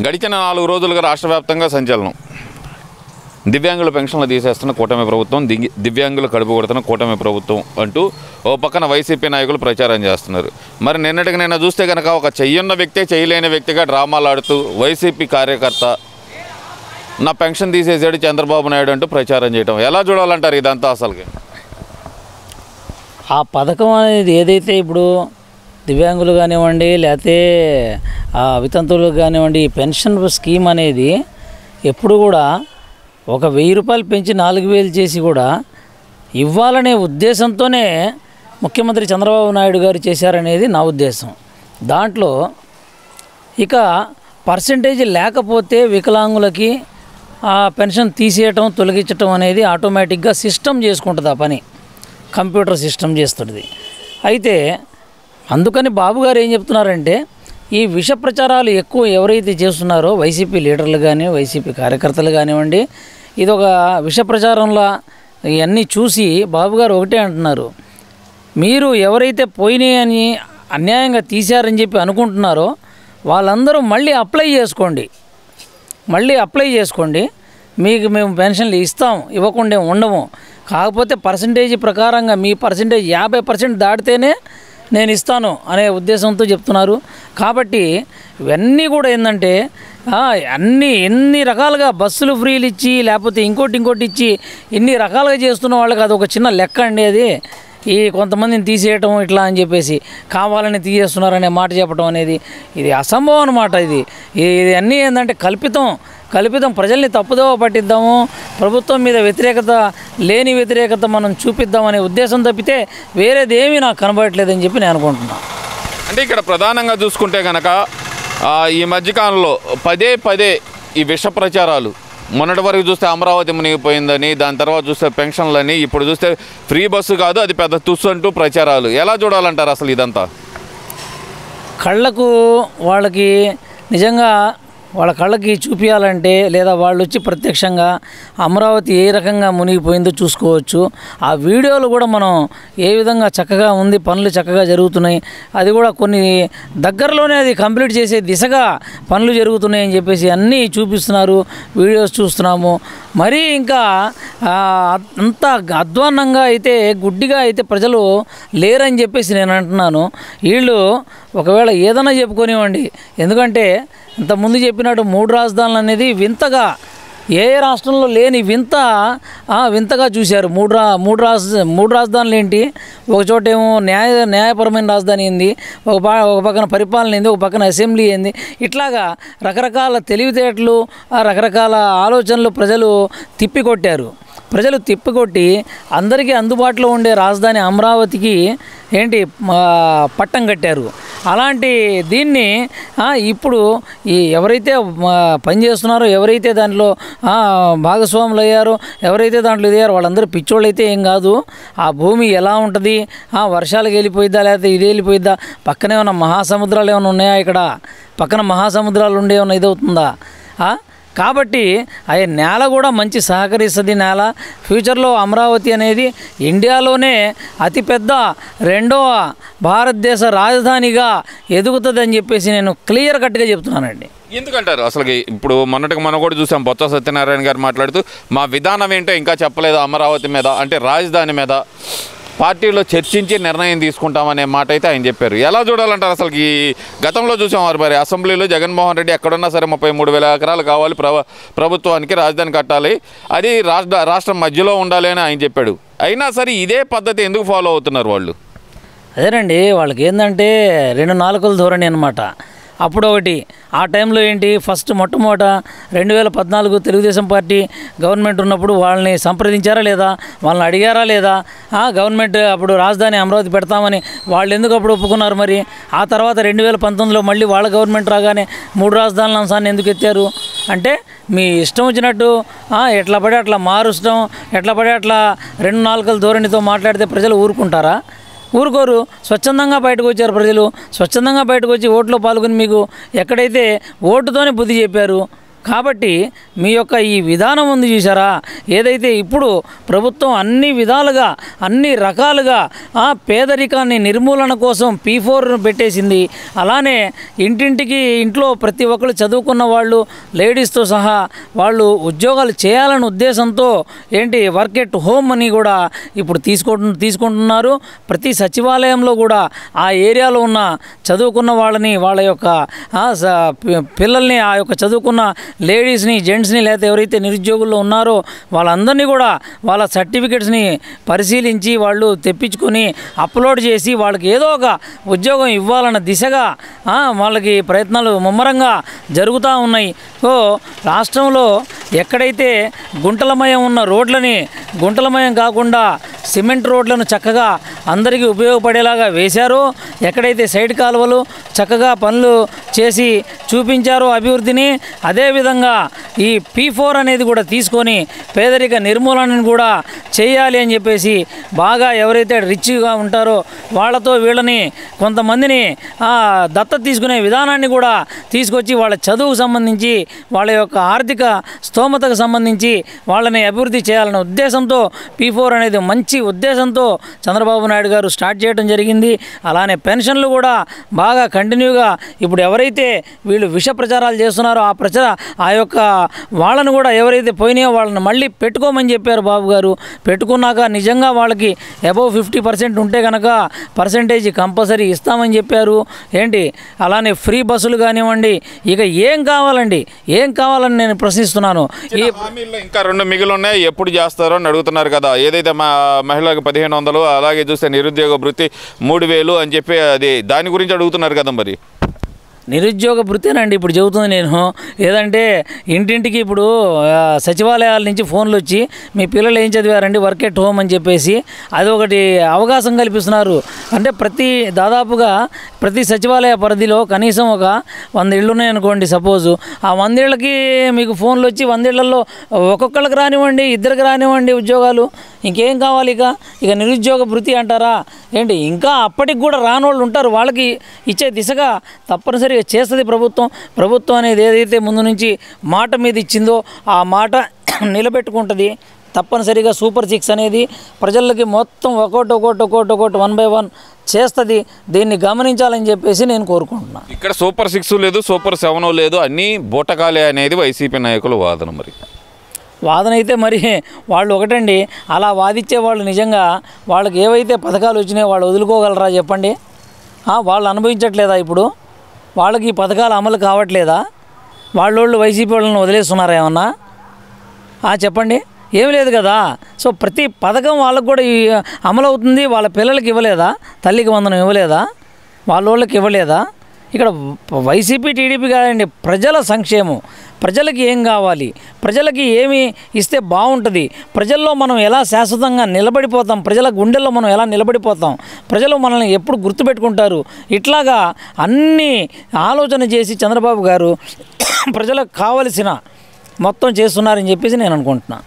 గడిచిన 4 రోజులుగా రాష్ట్ర వ్యాప్తంగా సంచలనం. దివ్యాంగుల పెన్షన్లు తీసేస్తున్న కూటమి ప్రభుత్వం, దివ్యాంగులు కడుపు కొడుతున్న కూటమి ప్రభుత్వం అంటూ ఓ పక్కన వైసీపీ నాయకులు ప్రచారం చేస్తున్నారు. మరి నిన్న చూస్తే కనుక ఒక చెయ్యున్న వ్యక్తే చేయలేని వ్యక్తిగా డ్రామాలు ఆడుతూ వైసీపీ కార్యకర్త నా పెన్షన్ తీసేసాడు చంద్రబాబు నాయుడు అంటూ ప్రచారం చేయడం ఎలా చూడాలంటారు ఇదంతా? అసలుకి ఆ పథకం అనేది ఏదైతే ఇప్పుడు దివ్యాంగులు కానివ్వండి, లేకపోతే వితంతువులకు కానివ్వండి, ఈ పెన్షన్ స్కీమ్ అనేది ఎప్పుడు కూడా ఒక 1000 రూపాయలు పెంచి 4000 చేసి కూడా ఇవ్వాలనే ఉద్దేశంతోనే ముఖ్యమంత్రి చంద్రబాబు నాయుడు గారు చేశారనేది నా ఉద్దేశం. దాంట్లో ఇక పర్సంటేజ్ లేకపోతే వికలాంగులకి ఆ పెన్షన్ తీసేయటం, తొలగించటం అనేది ఆటోమేటిక్గా సిస్టమ్ చేసుకుంటుంది. ఆ పని కంప్యూటర్ సిస్టమ్ చేస్తుంది. అయితే అందుకని బాబు గారు ఏం చెప్తున్నారంటే, ఈ విష ప్రచారాలు ఎక్కువ ఎవరైతే చేస్తున్నారో వైసీపీ లీడర్లు కానీ, వైసీపీ కార్యకర్తలు కానివ్వండి, ఇది ఒక విష ప్రచారంలా ఇవన్నీ చూసి బాబు గారు ఒకటే అంటున్నారు, మీరు ఎవరైతే పోయినాయని అన్యాయంగా తీశారని చెప్పి అనుకుంటున్నారో వాళ్ళందరూ మళ్ళీ అప్లై చేసుకోండి, మీకు మేము పెన్షన్లు ఇస్తాం, ఇవ్వకుండా ఉండము. కాకపోతే పర్సంటేజ్ ప్రకారంగా మీ పర్సంటేజ్ 50% దాటితేనే నేను ఇస్తాను అనే ఉద్దేశంతో చెప్తున్నారు. కాబట్టి ఇవన్నీ కూడా ఏంటంటే ఎన్ని రకాలుగా బస్సులు ఫ్రీలు ఇచ్చి, లేకపోతే ఇంకోటి ఇచ్చి ఇన్ని రకాలుగా చేస్తున్న వాళ్ళకి అది ఒక చిన్న లెక్క అండి. అది ఈ కొంతమందిని తీసేయటం ఇట్లా అని చెప్పేసి కావాలని తీసేస్తున్నారనే మాట చెప్పడం అనేది ఇది అసంభవం అన్నమాట. ఇది అన్నీ ఏంటంటే కల్పితం ప్రజల్ని తప్పుదోవ పట్టిద్దాము, ప్రభుత్వం మీద లేని వ్యతిరేకత మనం చూపిద్దామనే ఉద్దేశం తప్పితే వేరేదేమీ నాకు కనబడట్లేదని చెప్పి నేను అనుకుంటున్నాను. అంటే ఇక్కడ ప్రధానంగా చూసుకుంటే కనుక ఈ మధ్యకాలంలో పదే ఈ విష ప్రచారాలు, మొన్నటి వరకు చూస్తే అమరావతి మునిగిపోయిందని, దాని తర్వాత చూస్తే పెన్షన్లని, ఇప్పుడు చూస్తే ఫ్రీ బస్సు కాదు అది పెద్ద తుస్సు అంటూ ప్రచారాలు ఎలా చూడాలంటారు అసలు ఇదంతా? కళ్ళకు వాళ్ళకి నిజంగా వాళ్ళ కళ్ళకి చూపించాలంటే, లేదా వాళ్ళు వచ్చి ప్రత్యక్షంగా అమరావతి ఏ రకంగా మునిగిపోయిందో చూసుకోవచ్చు. ఆ వీడియోలు కూడా మనం ఏ విధంగా చక్కగా ఉంది, పనులు చక్కగా జరుగుతున్నాయి, అది కూడా కొన్ని దగ్గరలోనే అది కంప్లీట్ చేసే దిశగా పనులు జరుగుతున్నాయని చెప్పేసి అన్నీ చూపిస్తున్నారు, వీడియోస్ చూస్తున్నాము. మరీ ఇంకా అంత అధ్వాన్నంగా అయితే, గుడ్డిగా అయితే ప్రజలు లేరని చెప్పేసి నేను అంటున్నాను. వీళ్ళు ఒకవేళ ఏదైనా చెప్పుకోనివ్వండి, ఎందుకంటే ఇంతకుముందు చెప్పినట్టు 3 రాజధానులు అనేది వింతగా ఏ రాష్ట్రంలో లేని వింతగా చూశారు. మూడు రాజధానులు ఏంటి, ఒక చోటేమో న్యాయపరమైన రాజధాని ఏంది, ఒక పక్కన పరిపాలన ఏంది, ఒక పక్కన అసెంబ్లీ ఏంది, ఇట్లాగా రకరకాల తెలివితేటలు, రకరకాల ఆలోచనలు ప్రజలు తిప్పికొట్టి అందరికీ అందుబాటులో ఉండే రాజధాని అమరావతికి పట్టం కట్టారు. అలాంటి దీన్ని ఇప్పుడు ఎవరైతే పనిచేస్తున్నారో, ఎవరైతే దాంట్లో భాగస్వాములు అయ్యారో, ఎవరైతే దాంట్లో ఇదయ్యారో వాళ్ళందరూ పిచ్చోళ్ళు అయితే ఏం కాదు. ఆ భూమి ఎలా ఉంటుంది, వర్షాలకు వెళ్ళిపోయిద్దా లేకపోతే ఇది వెళ్ళిపోయిద్దా, పక్కనే ఉన్న మహాసముద్రాలు ఏమైనా ఉన్నాయా, ఇక్కడ పక్కన మహాసముద్రాలు ఉండే ఏమైనా ఇదవుతుందా? కాబట్టి అయ్యే నేల కూడా మంచి సహకరిస్తుంది. నేల ఫ్యూచర్లో అమరావతి అనేది ఇండియాలోనే అతిపెద్ద 2వ భారతదేశ రాజధానిగా ఎదుగుతుందని చెప్పేసి నేను క్లియర్ కట్గా చెప్తున్నానండి. ఎందుకంటారు అసలు? ఇప్పుడు మనం కూడా చూసాం, బొత్స సత్యనారాయణ గారు మాట్లాడుతూ మా విధానం ఏంటో ఇంకా చెప్పలేదు అమరావతి మీద, అంటే రాజధాని మీద పార్టీలో చర్చించి నిర్ణయం తీసుకుంటామనే మాట అయితే ఆయన చెప్పారు. ఎలా చూడాలంటారు అసలు? ఈ గతంలో చూసాం మరి అసెంబ్లీలో జగన్మోహన్ రెడ్డి ఎక్కడున్నా సరే 33,000 ఎకరాలు కావాలి ప్రభుత్వానికి, రాజధాని కట్టాలి, అది రాష్ట్రం మధ్యలో ఉండాలి అని ఆయన చెప్పాడు. అయినా సరే ఇదే పద్ధతి ఎందుకు ఫాలో అవుతున్నారు వాళ్ళు? అదేనండి, వాళ్ళకి ఏంటంటే 2 నాలుకల ధోరణి అనమాట. అప్పుడు ఒకటి, ఆ టైంలో మొట్టమొదట 2014 తెలుగుదేశం పార్టీ గవర్నమెంట్ ఉన్నప్పుడు వాళ్ళని సంప్రదించారా లేదా, వాళ్ళని అడిగారా లేదా, గవర్నమెంట్ అప్పుడు రాజధాని అమరావతి పెడతామని వాళ్ళు ఎందుకు అప్పుడు ఒప్పుకున్నారు? మరి ఆ తర్వాత 2019లో మళ్ళీ వాళ్ళ గవర్నమెంట్ రాగానే 3 రాజధానుల అంశాన్ని ఎందుకు ఎత్తారు? అంటే మీ ఇష్టం వచ్చినట్టు ఎట్లా పడి అట్లా మారుస్తాం, ఎట్లా పడి అట్లా 2 నాలుకల ధోరణితో మాట్లాడితే ప్రజలు ఊరుకుంటారా? ఊరుకోరు. స్వచ్ఛందంగా బయటకు వచ్చారు ప్రజలు, స్వచ్ఛందంగా బయటకు వచ్చి ఓట్లో పాల్గొని మీకు ఎక్కడైతే ఓటుతోనే బుద్ధి చెప్పారు, కాబట్టి మీ యొక్క ఈ విధానం ఉంది చూసారా, ఏదైతే ఇప్పుడు ప్రభుత్వం అన్ని విధాలుగా అన్ని రకాలుగా పేదరికాన్ని నిర్మూలన కోసం P4 పెట్టేసింది. అలానే ఇంట్లో ప్రతి ఒక్కరు చదువుకున్న వాళ్ళు లేడీస్తో సహా వాళ్ళు ఉద్యోగాలు చేయాలనే ఉద్దేశంతో వర్క్ ఎట్ హోమ్ అని కూడా ఇప్పుడు తీసుకుంటున్నారు. ప్రతి సచివాలయంలో కూడా ఆ ఏరియాలో ఉన్న చదువుకున్న వాళ్ళని, వాళ్ళ యొక్క పిల్లల్ని, ఆ యొక్క చదువుకున్న లేడీస్ని, జెంట్స్ని, లేకపోతే ఎవరైతే నిరుద్యోగుల్లో ఉన్నారో వాళ్ళందరినీ కూడా వాళ్ళ సర్టిఫికెట్స్ని పరిశీలించి వాళ్ళు తెప్పించుకొని అప్లోడ్ చేసి వాళ్ళకి ఏదో ఒక ఉద్యోగం ఇవ్వాలన్న దిశగా వాళ్ళకి ప్రయత్నాలు ముమ్మరంగా జరుగుతూ ఉన్నాయి. సో రాష్ట్రంలో ఎక్కడైతే గుంటలమయం ఉన్న రోడ్లని గుంటలమయం కాకుండా సిమెంట్ రోడ్లను చక్కగా అందరికీ ఉపయోగపడేలాగా వేశారో, ఎక్కడైతే సైడ్ కాలువలు చక్కగా పనులు చేసి చూపించారో అభివృద్ధిని, అదేవిధంగా ఈ P4 అనేది కూడా తీసుకొని పేదరిక నిర్మూలనను కూడా చేయాలి అని చెప్పేసి బాగా ఎవరైతే రిచ్గా ఉంటారో వాళ్ళతో వీళ్ళని కొంతమందిని దత్తత తీసుకునే విధానాన్ని కూడా తీసుకొచ్చి వాళ్ళ చదువుకు సంబంధించి వాళ్ళ యొక్క ఆర్థిక స్తోమతకు సంబంధించి వాళ్ళని అభివృద్ధి చేయాలనే ఉద్దేశంతో P4 అనేది మంచి ఉద్దేశంతో చంద్రబాబు నాయుడు గారు స్టార్ట్ చేయడం జరిగింది. అలానే పెన్షన్లు కూడా బాగా కంటిన్యూగా ఇప్పుడు ఎవరైతే వీళ్ళు విష ప్రచారాలు చేస్తున్నారో ఆ యొక్క వాళ్ళను కూడా ఎవరైతే పోయినాయో వాళ్ళని మళ్ళీ పెట్టుకోమని చెప్పారు బాబు గారు. పెట్టుకున్నాక నిజంగా వాళ్ళకి అబవ్ 50% ఉంటే కనుక పర్సెంటేజ్ కంపల్సరీ ఇస్తామని చెప్పారు. అలానే ఫ్రీ బస్సులు కానివ్వండి, ఇక ఏం కావాలని నేను ప్రశ్నిస్తున్నాను. ఈ హామీల్లో ఇంకా 2 మిగిలి ఉన్నాయి, ఎప్పుడు చేస్తారో అని అడుగుతున్నారు కదా. ఏదైతే మా మహిళలకు 1500, అలాగే చూస్తే నిరుద్యోగ భృతి 3000 అని చెప్పి దాని గురించి అడుగుతున్నారు కదా. మరి నిరుద్యోగ భృతేనండి ఇప్పుడు చెబుతుంది నేను. ఏదంటే ఇంటింటికి ఇప్పుడు సచివాలయాల నుంచి ఫోన్లు వచ్చి మీ పిల్లలు ఏం చదివారండి, వర్క్ ఎట్ హోమ్ అని చెప్పేసి అది ఒకటి అవకాశం కల్పిస్తున్నారు. అంటే దాదాపుగా ప్రతి సచివాలయ పరిధిలో కనీసం ఒక 100 ఇళ్ళు ఉన్నాయనుకోండి సపోజు. ఆ 100 ఇళ్ళకి మీకు ఫోన్లు వచ్చి 100 ఇళ్లలో ఒక్కొక్కళ్ళకి రానివ్వండి, ఇద్దరికి రానివ్వండి ఉద్యోగాలు, ఇంకేం కావాలి? ఇక నిరుద్యోగ భృతి అంటారా ఇంకా అప్పటికి కూడా రానోళ్ళు ఉంటారు. వాళ్ళకి ఇచ్చే దిశగా తప్పనిసరిగా చేస్తుంది ప్రభుత్వం అనేది ఏదైతే ముందు నుంచి మాట మీద ఇచ్చిందో ఆ మాట నిలబెట్టుకుంటుంది. తప్పనిసరిగా సూపర్ 6 అనేది ప్రజలకి మొత్తం ఒక్కొక్కటి 1 by 1 చేస్తుంది. దీన్ని గమనించాలని చెప్పేసి నేను కోరుకుంటున్నాను. ఇక్కడ సూపర్ 6 లేదు, సూపర్ 7 లేదు, అన్నీ బూటకాలే అనేది వైసీపీ నాయకుల వాదన. మరి వాదన అయితే మరి వాళ్ళు ఒకటండి, అలా వాదించే వాళ్ళు నిజంగా వాళ్ళకి ఏవైతే పథకాలు వచ్చినాయో వాళ్ళు వదులుకోగలరా చెప్పండి? వాళ్ళు అనుభవించట్లేదా? ఇప్పుడు వాళ్ళకి ఈ పథకాలు అమలు కావట్లేదా? వాళ్ళోళ్ళు వైసీపీ వాళ్ళని వదిలేస్తున్నారా ఏమన్నా? చెప్పండి, ఏం లేదు కదా. సో ప్రతి పథకం వాళ్ళకు కూడా అమలు అవుతుంది. వాళ్ళ పిల్లలకి ఇవ్వలేదా? తల్లికి వందనం ఇవ్వలేదా? వాళ్ళకి ఇవ్వలేదా? ఇక్కడ వైసీపీ టీడీపీ కాదండి, ప్రజల సంక్షేమం. ప్రజలకి ఏం కావాలి, ప్రజలకి ఏమి ఇస్తే బాగుంటుంది, ప్రజల్లో మనం ఎలా శాశ్వతంగా నిలబడిపోతాం, ప్రజల గుండెల్లో మనం ఎలా నిలబడిపోతాం, ప్రజలు మనల్ని ఎప్పుడు గుర్తుపెట్టుకుంటారు, ఇట్లాగా అన్నీ ఆలోచన చేసి చంద్రబాబు గారు ప్రజలకు కావలసిన మొత్తం చేస్తున్నారని చెప్పేసి నేను అనుకుంటున్నాను.